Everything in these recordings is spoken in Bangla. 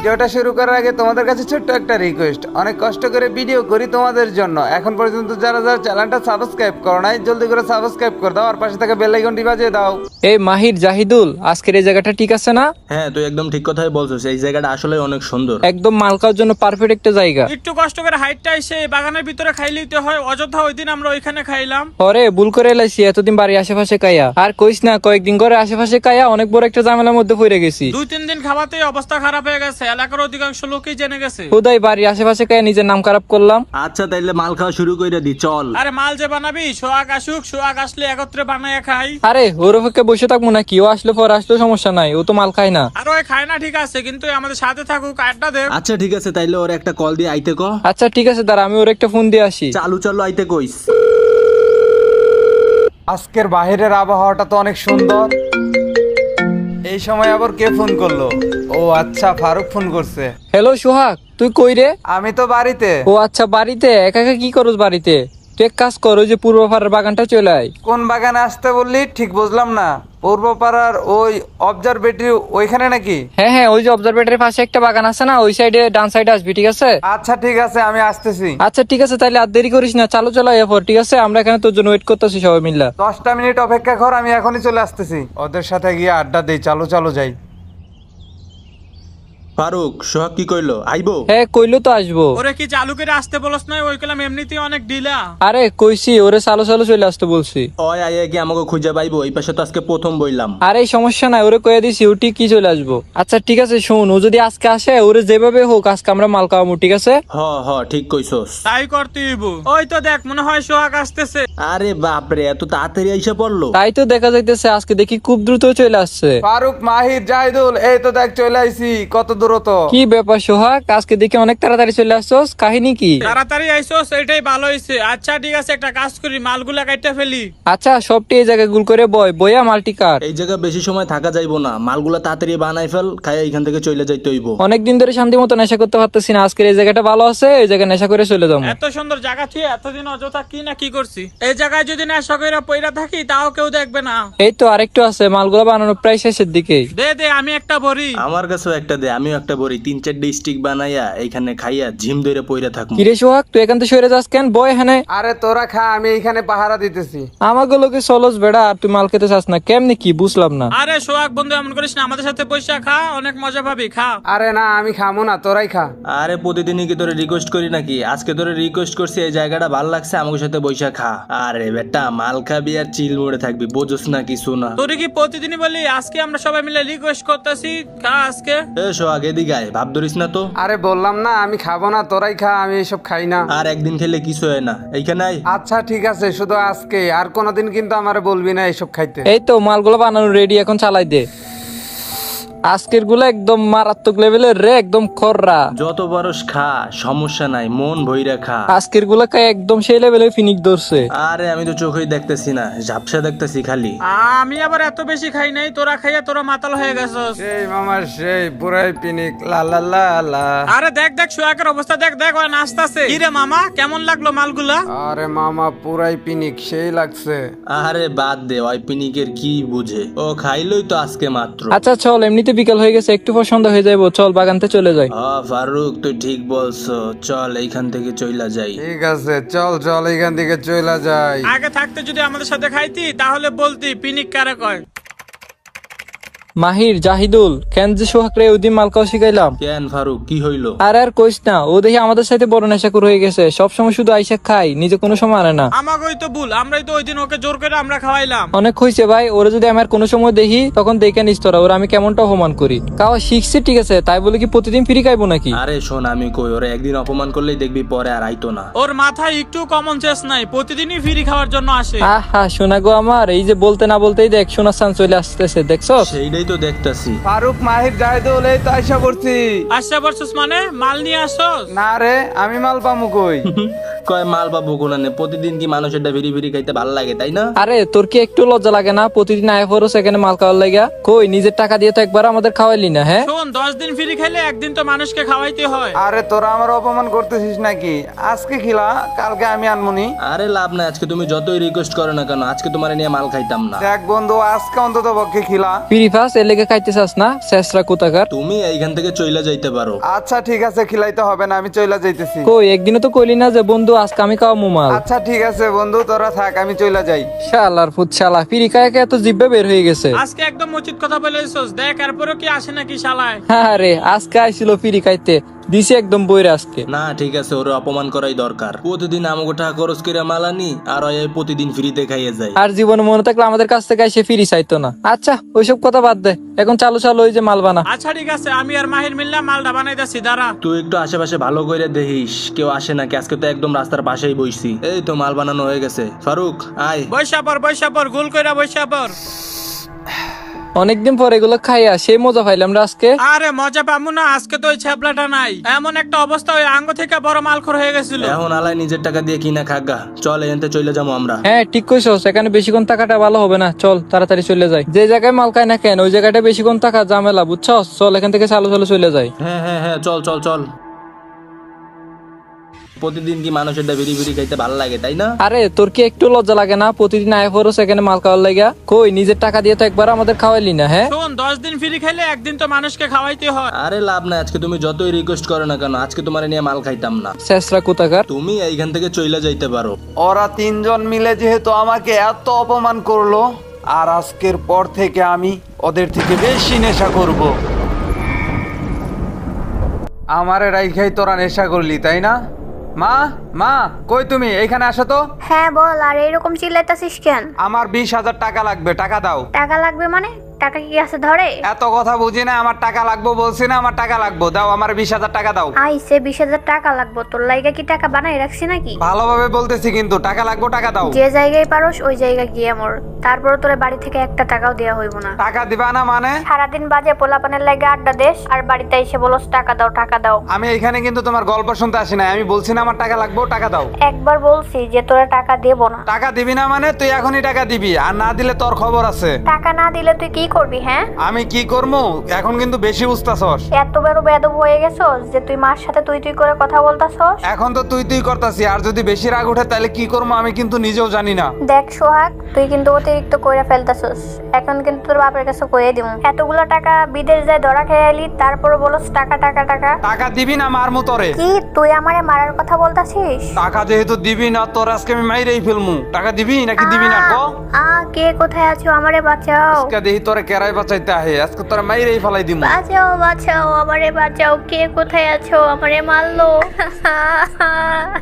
ভিডিওটা শুরু করার আগে তোমাদের কাছে ছোট্ট একটা রিকোয়েস্ট, অনেক কষ্ট করে ভিডিও করি তোমাদের জন্য। এখন পর্যন্ত যারা যারা চ্যানেলটা সাবস্ক্রাইব করো নাই, জলদি করে সাবস্ক্রাইব করে দাও আর পাশে থাকা বেল আইকনটি বাজিয়ে দাও। এই মাহির, জাহিদুল, আজকের এই জায়গাটা ঠিক আছে না? হ্যাঁ, তুই একদম ঠিক কথাই বলছিস। এই জায়গাটা আসলে অনেক সুন্দর, একদম মালকার জন্য পারফেক্ট একটা জায়গা। একটু কষ্ট করে হাইটটা এসে বাগানের ভিতরে খাইলিতে হয়, অযথা ওই দিন আমরা ওইখানে খাইলাম। পরে ভুল করে এলাইছি, এতদিন বাড়ির আশেপাশে কাইয়া আর কইস না, কয়েকদিন করে আশেপাশে কাইয়া অনেক বড় একটা ঝামেলার মধ্যে পড়ে গেছি। 2-3 দিন খাওয়াতেই অবস্থা খারাপ হয়ে গেছে, এলাকার অধিকাংশ লোকই জেনে গেছে। খুদাই বাড়ির আশেপাশে কাইয়া নিজের নাম খারাপ করলাম। আচ্ছা তাইলে মাল খাওয়া শুরু করে দি, চল। আরে মাল যে বানাবি, সোহাগ আসুক, সোহাগ আসলে একত্রে বানায় খাই। আরে ওর অপেক্ষা বসে থাকবো নাকি? ও আসলে পর আসলেও সমস্যা নাই, ও তো মাল খায় না। আর ওই খায় না ঠিক আছে, কিন্তু আমাদের সাথে থাকুক, আড্ডা দেব। আচ্ছা ঠিক আছে, তাইলে ওর একটা কল দিয়ে আইতে ক। আচ্ছা ঠিক আছে, দাঁড়া আমি ওর একটা ফোন দিয়ে আসি। চালু চালু আইতে কইস। আজকের বাইরের আবহাওয়াটা তো অনেক সুন্দর। এই সময় আবার কে ফোন করলো? ও আচ্ছা, ফারুক ফোন করছে। হ্যালো সোহাগ, তুই কই রে? আমি তো বাড়িতে। ও আচ্ছা, বাড়িতে একা একা কি করস বাড়িতে? তুই এক কাজ কর, ওই যে পূর্ব পাড়ার বাগানটা চলে আয়। কোন বাগানে আসতে বললি? ঠিক বুঝলাম না। পূর্বপাড়ার ওই অবজারভেটরি ওইখানে নাকি? হ্যাঁ হ্যাঁ, ওই যে অবজারভেটরির পাশে একটা বাগান আছে না, ওই সাইডে ডান সাইডে আসবি, ঠিক আছে? আচ্ছা ঠিক আছে, আমি আসতেছি। আচ্ছা ঠিক আছে, তাহলে আর দেরি করিস না, চালু চলো এরপর, ঠিক আছে? আমরা এখানে তোর জন্য ওয়েট করতেছি সবাই মিল্লা। 10টা মিনিট অপেক্ষা কর, আমি এখনই চলে আসতেছি। ওদের সাথে গিয়ে আড্ডা দেই, চালু চালু যাই। ফারুক, সোহাগ কি কইলো? আইবো? হ্যাঁ কইলো তো আসবো। ওরে কি চালু করে আসতে বলস না? ওই কলাম এমনিতেই অনেক ঢিলা। আরে কইছি ওরে চালু চালু চলে আসতে বলছি। ওই আইয়া কি আমাকে খুঁজে পাইবো? এই পাশে তো আজকে প্রথম বইলাম। আরে সমস্যা নাই, ওরে কয়ে দিছি ও ঠিকই চলে আসবো। আচ্ছা ঠিক আছে, শোন, ও যদি আজকে আসে, ওরে যেভাবে হোক আজকে আমরা মাল খাওয়াবো, ঠিক আছে? হ ঠিক কইছস। তাই করতে হইব। ওই তো দেখ, মনে হয় সোহাগ আসতেছে। আরে বাপরে, এত তাড়াতাড়ি আইসা পড়লো। তাই তো দেখা যাইতেছে, আজকে দেখি খুব দ্রুত চলে আসছে। ফারুক, মাহির, জাহিদুল, এই তো দেখ চলে আইছি। কত দ্রুত! কি ব্যাপার সোহাগ, আজকে দেখি অনেক তাড়াতাড়ি চলে আসছস, কাহিনী কি? তাড়াতাড়ি আইসোস, এটাই ভালো হইছে। আচ্ছা ঠিক আছে, একটা কাজ করি, মালগুলা কাইটা ফেলি। আচ্ছা সবটি এই জায়গায় গুল করে বয়া মাল্টি কার। এই জায়গা বেশি সময় থাকা যাইবো না, মালগুলা তাড়াতাড়ি বানাই ফেল, খাই এখান থেকে চলে যাইতে হইব। অনেকদিন ধরে শান্তি মতো নেশা করতে পারতেছি না, আজকের এই জায়গাটা ভালো আছে, এই জায়গায় নেশা করে চলে যাবো। এত সুন্দর জায়গা থুয়ে এতদিন অযথা কি না কি করছি। এই জায়গায় যদি নেশা কইরা পইরা থাকি, তাও কেউ দেখবে না। এই তো আরেকটু আছে, মালগুলো বানানো প্রায় শেষের দিকে। দে আমি একটা ভরি। আমার কাছেও একটা দে, আমিও একটা বড়ি 3-4 স্টিক বানাইয়া এইখানে খাইয়া ঝিম ধরে পইরা থাকবো। কিরে সোহাগ, তুই এখান থেকে সরে যাস কেন? বয় এখানে। আরে তোরা খা, আমি এইখানে পাহারা দিতেছি। আমাগুলোকে চলস বেড়া, আর তুই মাল খেতে চাস না কেমনি? কি বুঝলাম না। আরে সোহাগ বন্ধু, এমন করিস না, আমাদের সাথে পয়সা খা, অনেক মজা পাবি, খা। আরে না, আমি খামো না, তোরাই খা। আরে প্রতিদিনই কি তোরে রিকোয়েস্ট করি নাকি? আজকে তোরে রিকোয়েস্ট করছি, এই জায়গাটা ভালো লাগছে, আমাদের সাথে বৈশা খা। আরে বেটা, মাল খাবি আর চিল মোড়ে থাকবি, বোঝস না কিছু না। তোরে কি প্রতিদিনই বলি? আজকে আমরা সবাই মিলে রিকোয়েস্ট করতেছি, খা আজকে। এ সোহাগ, এদিকে আয়, ভাব ধরিস না তো। আরে বললাম না আমি খাবো না, তোরাই খা, আমি এসব খাই না। আর একদিন খেলে কিছু হয় না, এইখানে আয়। আচ্ছা ঠিক আছে, শুধু আজকে, আর কোনোদিন কিন্তু আমারে বলবি না এসব খাইতে। এই তো মালগুলো বানানো রেডি, এখন চালাই দে। আজকের গুলো একদম মারাত্মক লেভেলের রে, একদম খররা। যত বরস খা, সমস্যা নাই, মন ভইরা খা। আজকের গুলো একদম সেই লেভেলে ফিনিক ধরছে। আরে আমি তো চোখেই দেখতেছি না, ঝাপসা দেখতেছি খালি। আমি আবার এত বেশি খাই নাই, তোরা খাইয়া তোরা মাতাল হয়ে গেছস। সেই মামার সেই পুরাই পিনিক, লা লা লা লা। আরে দেখ সোহাগের অবস্থা দেখ ওই নাচতাছে। কি রে মামা, কেমন লাগলো মালগুলা? আরে মামা পুরাই পিনিক, সেই লাগছে। আরে বাদ দে, ওই পিনিকের কি বুঝে, ও খাইলই তো আজকে মাত্র। আচ্ছা চল, এমনিতে বিকাল হয়ে গেছে, একটু পর সন্ধ্যা হয়ে যাবো, চল বাগানতে চলে যাই। ফারুক, তুই ঠিক বলছো, চল এইখান থেকে চইলা যাই। ঠিক আছে, চল চল এখান থেকে চলে যাই। আগে থাকতে যদি আমাদের সাথে খাইতি, তাহলে বলতি পিনিক কারে কয়। মাহির, জাহিদুল, কেন যে সোহাগরে ওইদিন মাল খাওয়া শিখাইলাম। কেন ফারুক, কি হইলো? আর কইস না, ও দেখি আমাদের সাথে বড় নেশাকুর হয়ে গেছে, সবসময় শুধু আইসা খাই, নিজে কোনো সময় আনে না। আমাগোই তো ভুল, আমরাই তো ওই দিন ওকে জোর করে আমরা খাওয়াইলাম। অনেক হয়েছে ভাই, ওরা যদি আমার কোনো সময় দেখি তখন দেখে নিস তোরা, ওরা আমি কেমনটা অপমান করি। খাওয়া শিখছে ঠিক আছে, তাই বলে কি প্রতিদিন ফ্রি খাইবো নাকি? আরে শোন, আমি কই, ওরা একদিন অপমান করলেই দেখবি পরে আর আইতো না। ওর মাথায় একটু কমন সেন্স নাই, প্রতিদিনই ফ্রি খাওয়ার জন্য আসে। আহা শোনা গো আমার, এই যে বলতে না বলতেই দেখ সোনার সান চলে আসতেছে, দেখছো? সেইটাই তো দেখতাছি। ফারুক মাহির জাহিদুল এই তো আইসা পড়ছি। আসছে বলছিস মানে মাল নিয়ে আসছস? না রে, আমি মাল পামু কই? কয় মাল পাবো কোনানে? প্রতিদিন কি মানুষের ফিরি ফিরি খাইতে ভালো লাগে তাই না? আরে তোর কি একটু লজ্জা লাগে না প্রতিদিন আয় ফরো সেখানে মাল খাওয়ার লাগা? কই নিজের টাকা দিয়ে তো একবার আমাদের খাওয়াইলি না, হ্যাঁ? শোন, 10 দিন ফ্রি খাইলে একদিন তো মানুষকে খাওয়াইতে হয়। আরে তোরা আমার অপমান করতেছিস নাকি? আজকে খিলা, কালকে আমি আনমুনি। আরে লাভ নাই, আজকে তুমি যতই রিকোয়েস্ট করো না কেন আজকে তোমার নিয়ে মাল খাইতাম না। দেখ বন্ধু, আজকে অন্তত পক্ষে খিলা। ফিরি ফাস এর লেগে খাইতে চাস না শেষরা কোথাকার? তুমি এইখান থেকে চইলা যাইতে পারো। আচ্ছা ঠিক আছে, খিলাইতে হবে না, আমি চইলা যাইতেছি। কই একদিনও তো কইলি না যে বন্ধু আজকে আমি খাওয়াবো মাল? আচ্ছা ঠিক আছে বন্ধু, তোরা থাক, আমি চইলা যাই। শালার ফুট শালা ফিরি খায় এত জিব্বে বের হয়ে গেছে। আজকে একদম উচিত কথা বলেছস। দেখ এরপরও কি আসে নাকি শালায়। হ্যাঁ রে, আজকে আইছিল ফিরি খাইতে, দিছে একদম বইরে আজকে। না ঠিক আছে, ওর অপমান করাই দরকার। প্রতিদিন আমাকে টাকা খরচ করে মালানি আর ওই প্রতিদিন ফ্রিতে খাইয়ে যায়। আর জীবনে মনে থাকলে আমাদের কাছ থেকে এসে ফিরি চাইতো না। আচ্ছা ওইসব কথা বাদ দে, এখন চালু চালু ওই যে মাল বানা। আচ্ছা ঠিক আছে, আমি আর মাহির মিললাম মালটা বানাইতেছি, দাঁড়া। তুই একটু আশেপাশে ভালো করে দেখিস কেউ আসে নাকি। আজকে তো একদম রাস্তার পাশেই বইছি। এই তো মাল বানানো হয়ে গেছে। ফারুক আয়। বৈশা পর গোল কইরা বৈশা পর। অনেকদিন পর এগুলো খাইয়া সেই মজা পাইলাম রে আজকে। আরে মজা পাবো না, আজকে তো ওই ছ্যাবলাটা নাই। এমন একটা অবস্থা, ওই আঙ্গ থেকে বড় মালখোর হয়ে গেছিল। এখন আলাই নিজের টাকা দিয়ে কিনা খাগা। চল এখানতে চলে যাবো আমরা। হ্যাঁ ঠিক কইছস, এখানে বেশিক্ষণ থাকাটা ভালো হবে না। চল তাড়াতাড়ি চলে যাই। যে জায়গায় মাল খাই না কেন ওই জায়গাটা বেশিক্ষণ থাকা ঝামেলা, বুঝছস? চল এখান থেকে চালু চালু চলে যাই। হ্যাঁ হ্যাঁ হ্যাঁ, চল চল চল। প্রতিদিন কি মানুষের ফিরি ফিরি খাইতে ভালো লাগে তাই না? আরে তোর কি একটু লজ্জা লাগে না প্রতিদিন আয় ফরো সেখানে মাল খাওয়ার লাগা? কই নিজের টাকা দিয়ে তো একবার আমাদের খাওয়াইলি না, হ্যাঁ? শোন, 10 দিন ফ্রি খাইলে একদিন তো মানুষকে খাওয়াইতে হয়। আরে লাভ নাই, আজকে তুমি যতই রিকোয়েস্ট করো না কেন আজকে তোমার নিয়ে মাল খাইতাম না। শেষরা কোথাকার? তুমি এইখান থেকে চইলা যাইতে পারো। ওরা তিনজন মিলে যেহেতু আমাকে এত অপমান করলো, আর আজকের পর থেকে আমি ওদের থেকে বেশি নেশা করব। আমারে রাইখাই তোরা নেশা করলি তাই না? মা মা কই তুমি? এইখানে আসো তো। হ্যাঁ বল, আর এরকম চিল্লাইতাছিস কেন? আমার 20,000 টাকা লাগবে, টাকা দাও। টাকা লাগবে মানে? টাকা কি আছে ধরে? এত কথা বুঝি না, আমার টাকা লাগবো বলছি না, আমার টাকা লাগবো, দাও আমার 20,000 টাকা দাও। আইসে 20,000 টাকা লাগবো? তোর লাইগা কি টাকা বানাই রাখছি নাকি? ভালোভাবে বলতেছি কিন্তু, টাকা লাগবো, টাকা দাও। যে জায়গায় পারোস ওই জায়গায় গিয়ে মর, তারপর তোর বাড়ি থেকে একটা টাকাও দেয়া হইব না। টাকা দিবা না মানে? সারাদিন বাজে পোলাপানের লাগে আড্ডা দেশ, আর বাড়িতে এসে বলস টাকা দাও টাকা দাও। আমি এখানে কিন্তু তোমার গল্প শুনতে আসি না, আমি বলছি না আমার টাকা লাগবো, টাকা দাও। একবার বলছি যে তোরা টাকা দেব না। টাকা দিবি না মানে? তুই এখনই টাকা দিবি, আর না দিলে তোর খবর আছে। টাকা না দিলে তুই কি করবি? হ্যাঁ আমি কি করবো এখন? কিন্তু বেশি বুঝতাছস। এত বড় বেয়াদব হয়ে গেছস যে তুই মার সাথে তুই তুই করে কথা বলতাছস। এখন তো তুই তুই করতাছি, আর যদি বেশি রাগ উঠে তাহলে কি করবো আমি কিন্তু নিজেও জানি না। দেখ সোহাগ, তুই কিন্তু অতিরিক্ত কইরা ফেলতাছস। এখন কিন্তু তোর বাপের কাছে কইয়ে দিমু। এতগুলা টাকা বিদেশ যায় ধরা খেয়ে আইলি, তারপর বলস টাকা টাকা টাকা। টাকা দিবি না মারমু তোরে? কি তুই আমারে মারার কথা বলতাছিস? টাকা যেহেতু দিবি না, তোর আজকে আমি মাইরেই ফেলমু। টাকা দিবি নাকি দিবি না? কো কে কোথায় আছো? আমারে বাঁচাও। আজকে দেখি তোরে কেরাই বাঁচাইতে আহে, আজকে তোরে মাইরেই ফেলাই দিমু। বাঁচাও বাঁচাও, আমারে বাঁচাও। কে কোথায় আছো? আমারে মারলো।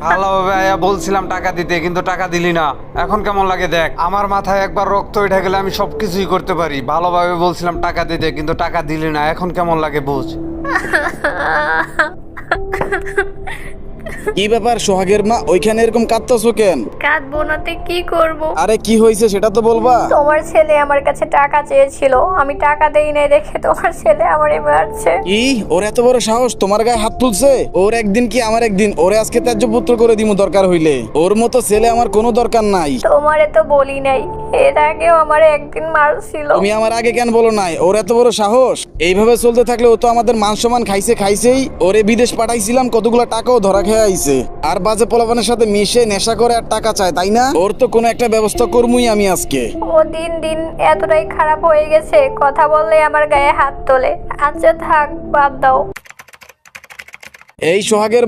ভালোভাবে আয়া বলছিলাম টাকা দিতে, কিন্তু টাকা দিলি না। এখন কেমন লাগে দেখ, আমার মাথায় একবার রক্ত উঠে গেলে আমি সবকিছুই করতে পারি। ভালোভাবে বলছিলাম টাকা দিতে, কিন্তু টাকা দিলি না। এখন কেমন লাগে বুঝ। কি ব্যাপার সোহাগের মা, ওইখানে এরকম কাঁদতেছো কেন? কাঁদবো নাতে কি করব? আরে কি হয়েছে সেটা তো বলবা। তোমার ছেলে আমার কাছে টাকা চেয়েছিল, আমি টাকা দেই নাই দেখে তোমার ছেলে আমারে মারছে। কি ওর এত বড় সাহস তোমার গায়ে হাত তুলছে? ওর একদিন কি আমার একদিন, ওরে আজকে ত্যায্য পুত্র করে দিমু দরকার হইলে। ওর মতো ছেলে আমার কোনো দরকার নাই। তোমারে তো বলি নাই, এর আগেও আমারে একদিন মারছিল। তুমি আমার আগে কেন বলো নাই? ওর এত বড় সাহস। এইভাবে চলতে থাকলে ও তো আমাদের মান সম্মান খাইছেই। ওরে বিদেশ পাঠাইছিলাম, কতগুলো টাকাও ধরা খেয়ে আইছে। আর বাজে পোলাপানের সাথে মিশে নেশা করে আর টাকা চায় তাই না? ওর তো কোনো একটা ব্যবস্থা করবই আমি আজকে। ও দিন দিন এতটাই খারাপ হয়ে গেছে, কথা বললে আমার গায়ে হাত তোলে। আচ্ছা থাক, বাদ দাও। এই সোহাগের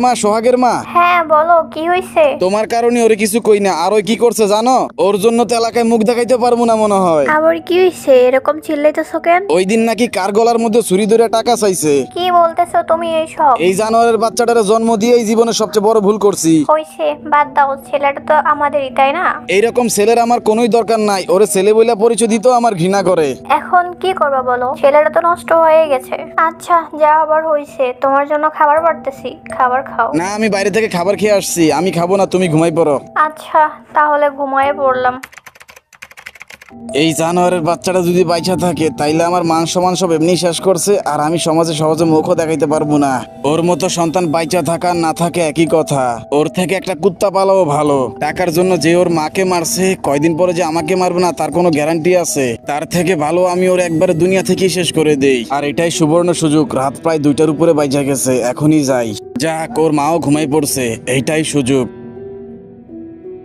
মা। হ্যাঁ বলো, কি হইছে? তোমার কারণে ওরে কিছু কই না, আর ওই কি করছে জানো? ওর জন্য তো এলাকায় মুখ দেখাইতে পারবো না মনে হয়। আবার কি হইছে? এরকম চিল্লাইতেছো কেন? ওই দিন নাকি কার গলার মধ্যে ছুরি ধরে টাকা চাইছে। কি বলতেছো তুমি এইসব? এই জানোয়ারের বাচ্চাটারে জন্ম দিয়েই জীবনে সবচেয়ে বড় ভুল করছি। হইছে, বাদ দাও। ছেলেটা তো আমাদেরই, তাই না? এইরকম ছেলের আমার কোনোই দরকার নাই। ওরে ছেলে বইলা পরিচয় দিতেও আমার ঘৃণা করে। এখন কি করবা বলো? ছেলেটা তো নষ্ট হয়ে গেছে। আচ্ছা যা আবার হইছে, তোমার জন্য খাবার পাঠাতেছি, খাবার খাও। না, আমি বাইরে থেকে খাবার খেয়ে আসছি, আমি খাবো না, তুমি ঘুমাই পড়ো। আচ্ছা তাহলে ঘুমায়ে পড়লাম। এই জানোয়ারের বাচ্চাটা যদি বাইচা থাকে তাইলে আমার মান সম্মান সব এমনি শেষ করছে, আর আমি সমাজে সহজে মুখও দেখাইতে পারবো না। ওর মতো সন্তান বাইচা থাকা না থাকে একই কথা। ওর থেকে একটা কুত্তা পালাও ভালো। টাকার জন্য যে ওর মাকে মারছে, কয়দিন পরে যে আমাকে মারবে না তার কোনো গ্যারান্টি আছে? তার থেকে ভালো আমি ওর একবারে দুনিয়া থেকেই শেষ করে দেই। আর এটাই সুবর্ণ সুযোগ। রাত প্রায় 2টার উপরে বাইচা গেছে, এখনই যাই। যাক, ওর মাও ঘুমাই পড়ছে, এইটাই সুযোগ।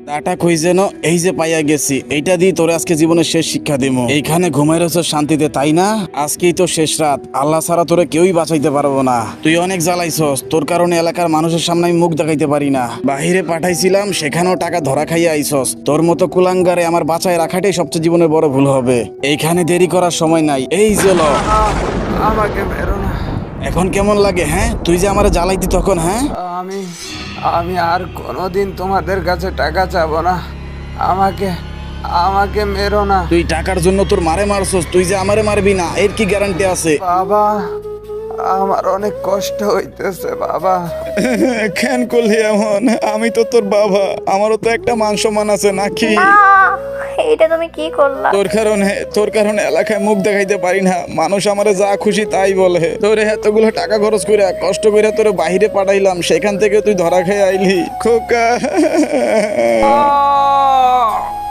টাটা কই যেন, এই যে পাইয়া গেছি। এইটা দিয়ে তোরে আজকে জীবনের শেষ শিক্ষা দিব। এইখানে ঘুমাই রয়েছ শান্তিতে, তাই না? আজকেই তো শেষ রাত, আল্লাহ ছাড়া তোরে কেউই বাঁচাইতে পারবো না। তুই অনেক জ্বালাইছস, তোর কারণে এলাকার মানুষের সামনে আমি মুখ দেখাইতে পারি না। বাহিরে পাঠাইছিলাম, সেখানেও টাকা ধরা খাইয়া আইছস। তোর মতো কুলাঙ্গারে আমার বাঁচায় রাখাটাই সবচেয়ে জীবনের বড় ভুল হবে। এইখানে দেরি করার সময় নাই, এই যে ল। আমাকে মেরো না। এখন কেমন লাগে হ্যাঁ? তুই যে আমার জ্বালাইতি তখন, হ্যাঁ? আমি আমি আর কোনোদিন তোমাদের কাছে টাকা চাবো না। আমাকে আমাকে মেরো না। তুই টাকার জন্য তোর মারে মারছস, তুই যে আমারে মারবি না এর কি গ্যারান্টি আছে? বাবা, আমার অনেক কষ্ট হইতেছে বাবা। কেন করলি এমন? আমি তো তোর বাবা, আমারও তো একটা মান সম্মান আছে নাকি? এটা তুমি কি করলা? তোর কারণে এলাকায় মুখ দেখাইতে পারি না। মানুষ আমারে যা খুশি তাই বলে। তোরে এতগুলো টাকা খরচ করে কষ্ট করে তোরে বাহিরে পাঠাইলাম, সেখান থেকে তুই ধরা খেয়ে আইলি। খোকা,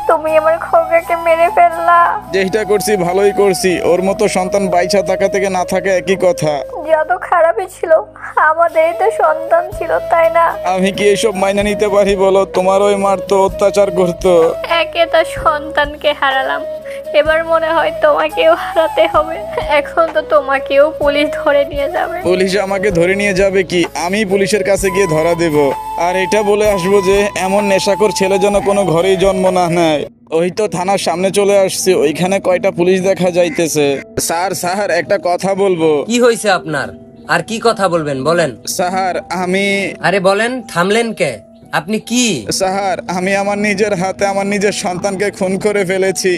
তুমি আমার খোকাকে মেরে ফেললা। যেটা করছি ভালোই করছি। ওর মতো সন্তান বাইচা থাকা থেকে না থাকা একই কথা। যত খারাপই ছিল, আমাদেরই তো সন্তান ছিল, তাই না? আমি কি এসব মাইনা নিতে পারি বলো? তোমার ওই মারতো, অত্যাচার করতো। একে তার সন্তানকে হারালাম, এবার মনে হয় তোমাকেও হারাতে হবে। এখন তো তোমাকেও পুলিশ ধরে নিয়ে যাবে। পুলিশ আমাকে ধরে নিয়ে যাবে কি? আমি পুলিশের কাছে গিয়ে ধরা দেব, আর এটা বলে আসবো যে এমন নেশাখোর ছেলে যেন কোনো ঘরেই জন্ম না নেয়। ওই তো থানার সামনে চলে আসছে, ওইখানে কয়টা পুলিশ দেখা যাইতেছে। স্যার একটা কথা বলবো। কি হয়েছে আপনার? আর কি কথা বলবেন বলেন। স্যার আমি আরে বলেন, থামলেন কে? আপনি কি? স্যার আমি আমার নিজের হাতে আমার নিজের সন্তানকে খুন করে ফেলেছি।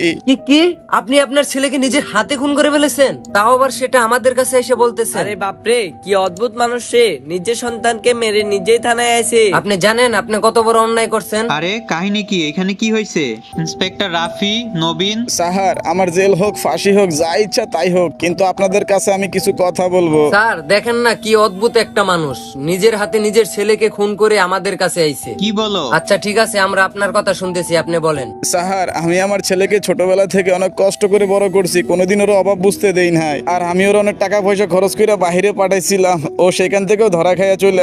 কি আপনি আপনার ছেলেকে নিজের হাতে খুন করে ফেলেছেন? তাও আবার সেটা আমাদের কাছে এসে বলতেছেন? আরে বাপরে, কি অদ্ভুত মানুষ সে! নিজের সন্তানকে মেরে নিজেই থানায় আসে। আপনি জানেন আপনি কত বড় অন্যায় করছেন? আরে কাহিনী কি? এখানে কি হয়েছে? ইন্সপেক্টর রাফি, নবীন। স্যার আমার জেল হোক, ফাঁসি হোক, যা ইচ্ছা তাই হোক, কিন্তু আপনাদের কাছে আমি কিছু কথা বলবো। স্যার দেখেন না কি অদ্ভুত একটা মানুষ, নিজের হাতে নিজের ছেলেকে খুন করে আমাদের কাছে আইছে। কি বলো? আচ্ছা ঠিক আছে, আমরা আপনার কথা শুনতেছি, আপনি বলেন। স্যার আমি আমার ছেলেকে ছোটবেলা থেকে অনেক কষ্ট করে বড় করছি, কোনোদিন ওর অভাব বুঝতে দেই নাই। আর আমি ওর অনেক টাকা পয়সা খরচ করে বাহিরে পাঠাইছিলাম, ও সেখান থেকেও ধরা খাইয়া চলে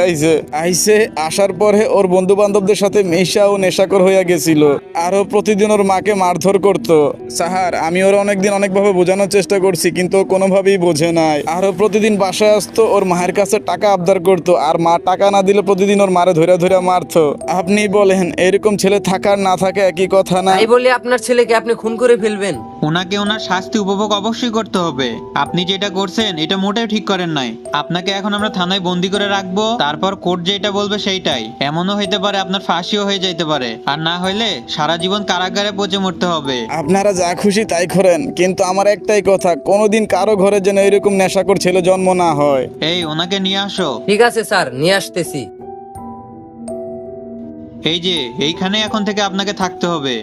আইছে। আসার পরে ওর বন্ধু বান্ধবদের সাথে মেশা ও নেশাকর হইয়া গেছিল, আর ও প্রতিদিন ওর মাকে মারধর করতো। স্যার আমি ওর অনেকদিন অনেকভাবে বোঝানোর চেষ্টা করছি, কিন্তু ও কোনোভাবেই বোঝে নাই। আর ও প্রতিদিন বাসায় আসতো, ওর মায়ের কাছে টাকা আবদার করতো, আর মা টাকা না দিলে প্রতিদিন ওর মারে ধরে ধরে মারতো। আপনি বলেন এরকম ছেলে থাকার না থাকা একই কথা না? তাই বলে আপনার ছেলেকে আপনি খুন করে ফেলবেন? ওনাকে ওনার শাস্তি উপভোগ অবশ্যই করতে হবে। আপনি যেটা করছেন এটা মোটেও ঠিক করেন নাই। আপনাকে এখন আমরা থানায় বন্দি করে রাখবো, তারপর কোর্ট যেটা বলবে সেইটাই। এমনও হইতে পারে আপনার ফাঁসিও হয়ে যাইতে পারে, আর না হইলে সারা জীবন কারাগারে পচে মরতে হবে। আপনারা যা খুশি তাই করেন, কিন্তু আমার একটাই কথা, কোনোদিন কারো ঘরে যেন এরকম নেশাখোর ছেলে জন্ম না হয়। এই ওনাকে নিয়ে আসো। ঠিক আছে স্যার, নিয়ে আসতেছি। এই যে এইখানে এখন থেকে আপনাকে থাকতে হবে।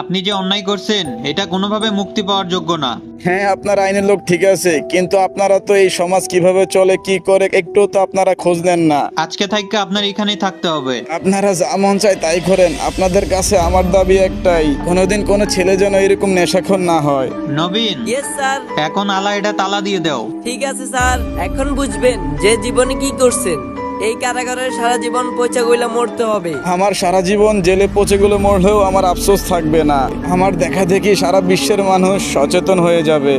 আপনি যে অন্যায় করছেন এটা কোনোভাবে মুক্তি পাওয়ার যোগ্য না। হ্যাঁ আপনার আইনের লোক ঠিক আছে, কিন্তু আপনারা তো এই সমাজ কিভাবে চলে কি করে একটু তো আপনারা খোঁজ নেন না। আজকে থাকতে আপনার এখানেই থাকতে হবে। আপনারা যা মন চায় তাই করেন, আপনাদের কাছে আমার দাবি একটাই, কোনোদিন কোনো ছেলে যেন এরকম নেশাখোর না হয়। নবীন, ইয়েস স্যার। এখন আলা এটা তালা দিয়ে দাও। ঠিক আছে স্যার, এখন বুঝবেন যে জীবনে কি করছেন। এই কারাগারে সারা জীবন পয়সা গইলা মরতে হবে। আমার সারা জীবন জেলে পচে গুলো মরলেও আমার আফসোস থাকবে না। আমার দেখা দেখি সারা বিশ্বের মানুষ সচেতন হয়ে যাবে।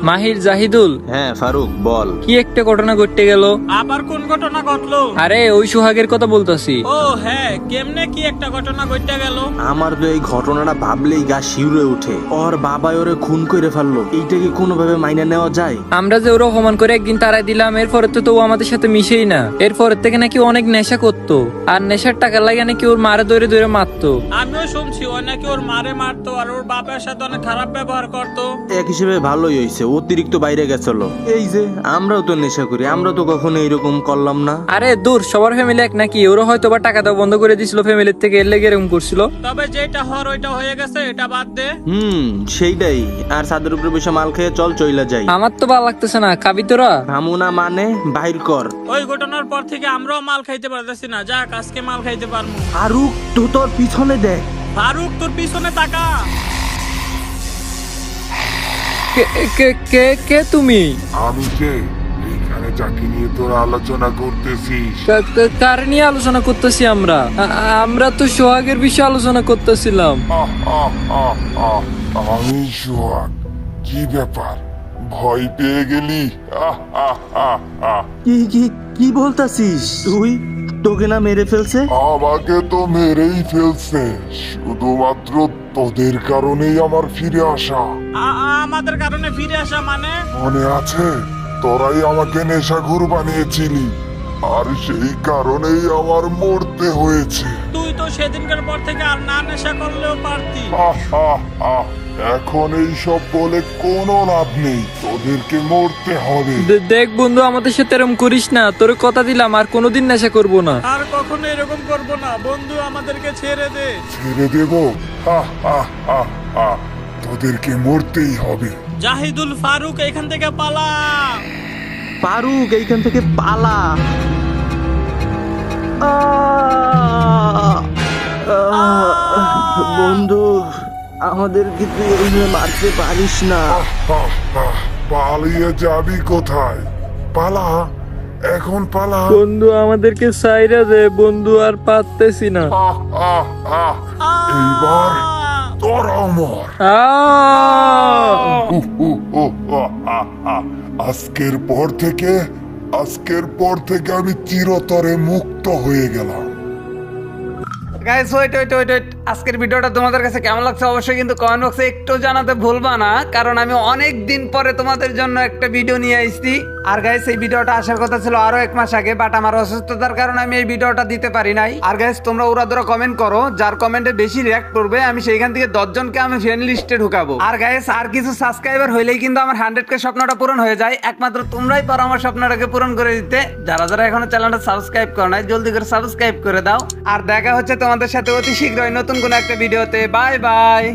মাহির, জাহিদুল, হ্যাঁ ফারুক বল। কি একটা ঘটনা ঘটতে গেল। আবার কোন ঘটনা ঘটলো? আরে ওই সোহাগের কথা বলতাছি। ও হ্যাঁ, কেমনে কি একটা ঘটনা ঘটতে গেল? আমার তো এই ঘটনাটা ভাবলেই গা শিউরে উঠে। ওর বাবা ওরে খুন করে ফেললো, এইটা কি কোনোভাবে মাইনা নেওয়া যায়? আমরা যে ওরা অপমান করে একদিন তারাই দিলাম, এরপরে তো ও আমাদের সাথে মিশেই না। এরপরের থেকে নাকি অনেক নেশা করতো, আর নেশার টাকা লাগে নাকি ওর মারে ধরে ধরে মারতো। আমিও শুনছি ও নাকি ওর মারে মারতো আর ওর বাবার সাথে অনেক খারাপ ব্যবহার করতো। এক হিসেবে ভালোই হয়েছে, অতিরিক্ত বাইরে গেছিল। এই যে আমরাও তো নেশা করি, আমরা তো কখনো এইরকম করলাম না। আরে দূর, সবার ফ্যামিলি এক নাকি? ওরা হয়তো বা টাকা দেওয়া বন্ধ করে দিছিল ফ্যামিলির থেকে, এর লেগে এরকম করছিল। তবে যেটা হওয়ার ওইটা হয়ে গেছে, এটা বাদ দে। সেইটাই। আর ছাদের উপরে বসে মাল খেয়ে চল চইলা যাই। আমার তো ভালো লাগতেছে না, খাবি তোরা? হামুনা মানে বাইর কর। ওই ঘটনার পর থেকে আমরাও মাল খাইতে পারতেছি না। যাক, আজকে মাল খাইতে পারবো। ফারুক তো তোর পিছনে দেখ। ফারুক, তোর পিছনে তাকা। কে তুমি? আমি কে? এইখানে যাকে নিয়ে তোরা আলোচনা করতেছিস? কার নিয়ে আলোচনা করতেছি আমরা? আমরা তো সোহাগের বিষয়ে আলোচনা করতেছিলাম। আমি সোহাগ। কি ব্যাপার, ভয় পেয়ে গেলি? কি বলতাছিস তুই? তোকে না মেরে ফেলছে? আমাকে তো মেরেই ফেলছে, শুধুমাত্র তোদের কারণেই আমার ফিরে আসা। আমাদের কারণে ফিরে আসা মানে? মনে আছে, তোরাই আমাকে নেশাখোর বানিয়েছিলি, আর সেই কারণেই আমার মরতে হয়েছে। তুই তো সেদিনকার পর থেকে আর না নেশা করলেও পারতি। এখন এই সব বলে কোনো লাভ নেই, তোদেরকে মরতে হবে। দেখ বন্ধু, আমাদের সাথে এরকম করিস না, তোর কথা দিলাম আর কোনোদিন নেশা করব না। আর কখনো এরকম করব না বন্ধু, আমাদেরকে ছেড়ে দে। ছেড়ে দেব? তোদেরকে মরতেই হবে। জাহিদুল, ফারুক, এখান থেকে পালা। ফারুক, এইখান থেকে পালা। বন্ধু, আমাদেরকে তুই এইভাবে মারতে পারিস না। পালিয়ে যাবি কোথায়? পালা, এখন পালা। বন্ধু, আমাদেরকে সাইরা দে বন্ধু, আর পারতেছি না। এইবার তোরাও মর। আজকের পর থেকে আমি চিরতরে মুক্ত হয়ে গেলাম। গাইস ওয়েট, আজকের ভিডিওটা তোমাদের কাছে কেমন লাগছে অবশ্যই কিন্তু কমেন্ট বক্সে একটু জানাতে ভুলবা না, কারণ আমি অনেক দিন পরে তোমাদের জন্য একটা ভিডিও নিয়ে আসছি। আর গাইস, এই ভিডিওটা আসার কথা ছিল আরো 1 মাস আগে, বাট আমার অসুস্থতার কারণে আমি এই ভিডিওটা দিতে পারি নাই। আর গাইস, তোমরা উড়াধুরা কমেন্ট করো, যার কমেন্টে বেশি রিয়াক্ট করবে আমি সেইখান থেকে 10 জনকে আমি ফ্রেন্ড লিস্টে ঢুকাবো। আর গাইস, আর কিছু সাবস্ক্রাইবার হইলেই কিন্তু আমার 100K স্বপ্নটা পূরণ হয়ে যায়। একমাত্র তোমরাই পারো আমার স্বপ্নটাকে পূরণ করে দিতে। যারা এখনো চ্যানেলটা সাবস্ক্রাইব করো নাই, জলদি করে সাবস্ক্রাইব করে দাও। আর দেখা হচ্ছে তোমাদের সাথে অতি শীঘ্রই নতুন কোনো একটা ভিডিওতে। Bye bye.